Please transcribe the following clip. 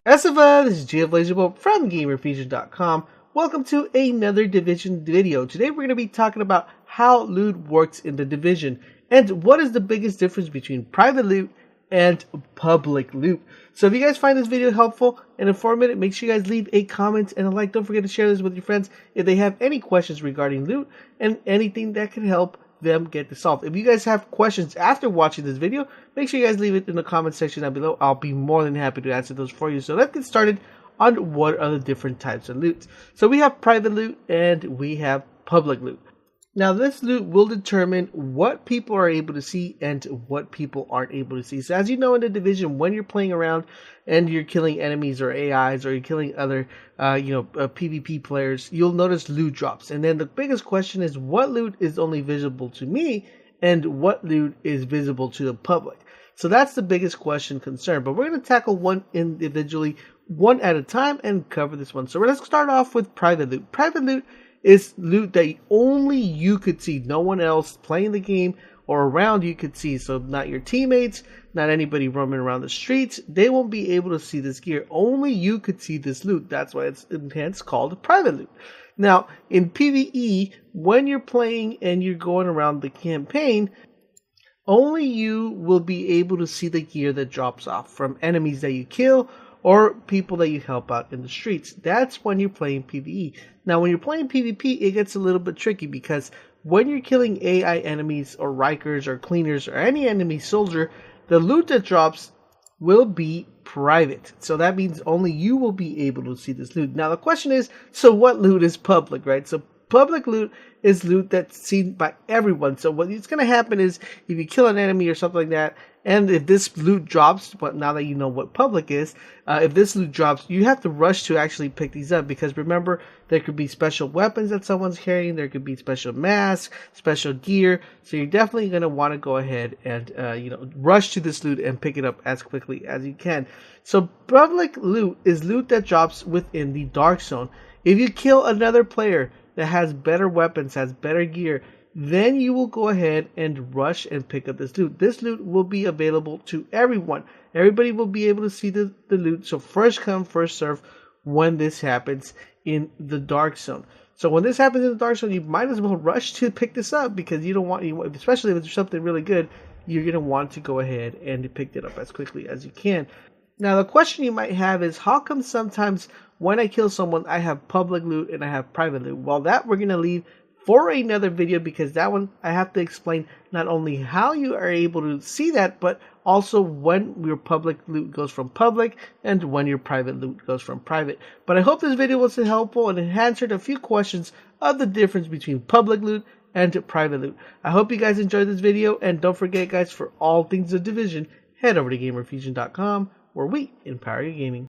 As this is GRIMOIRE from GamerFusion.com. Welcome to another Division video. Today we're going to be talking about how loot works in the Division and what is the biggest difference between private loot and public loot. So if you guys find this video helpful and informative, make sure you guys leave a comment and a like. Don't forget to share this with your friends if they have any questions regarding loot and anything that can help them get this solved. If you guys have questions after watching this video, make sure you guys leave it in the comment section down below. I'll be more than happy to answer those for you. So let's get started on what are the different types of loot. So we have private loot and we have public loot. Now this loot will determine what people are able to see and what people aren't able to see. So as you know in the Division, when you're playing around and you're killing enemies or AIs or you're killing other PvP players, you'll notice loot drops. And then the biggest question is what loot is only visible to me and what loot is visible to the public. So that's the biggest concern. But we're going to tackle one individually, one at a time, and cover this one. So let's start off with private loot. Private loot is loot that only you could see. No one else playing the game or around you could see. So not your teammates, not anybody roaming around the streets. They won't be able to see this gear. Only you could see this loot. That's why it's hence called private loot. Now, in PvE, when you're playing and you're going around the campaign, only you will be able to see the gear that drops off from enemies that you kill or people that you help out in the streets. That's when you're playing PvE. Now, when you're playing PvP, it gets a little bit tricky because when you're killing AI enemies or Rikers or Cleaners or any enemy soldier, the loot that drops will be private. So that means only you will be able to see this loot. Now, the question is, so what loot is public, right? So public loot is loot that's seen by everyone. So what's going to happen is if you kill an enemy or something like that, and if this loot drops, but now that you know what public is, if this loot drops, you have to rush to actually pick these up because remember, there could be special weapons that someone's carrying, there could be special masks, special gear. So you're definitely going to want to go ahead and rush to this loot and pick it up as quickly as you can. So public loot is loot that drops within the dark zone. If you kill another player that has better weapons, has better gear, then you will go ahead and rush and pick up this loot. This loot will be available to everyone. Everybody will be able to see the loot. So first come, first serve when this happens in the dark zone. So when this happens in the dark zone, you might as well rush to pick this up because you don't want, especially if it's something really good, you're going to want to go ahead and pick it up as quickly as you can. Now the question you might have is, how come sometimes when I kill someone I have public loot and I have private loot? Well, that we're going to leave for another video because that one I have to explain not only how you are able to see that, but also when your public loot goes from public and when your private loot goes from private. But I hope this video was helpful and it answered a few questions of the difference between public loot and private loot. I hope you guys enjoyed this video, and don't forget guys, for all things The Division, head over to GamerFusion.com where we empower your gaming.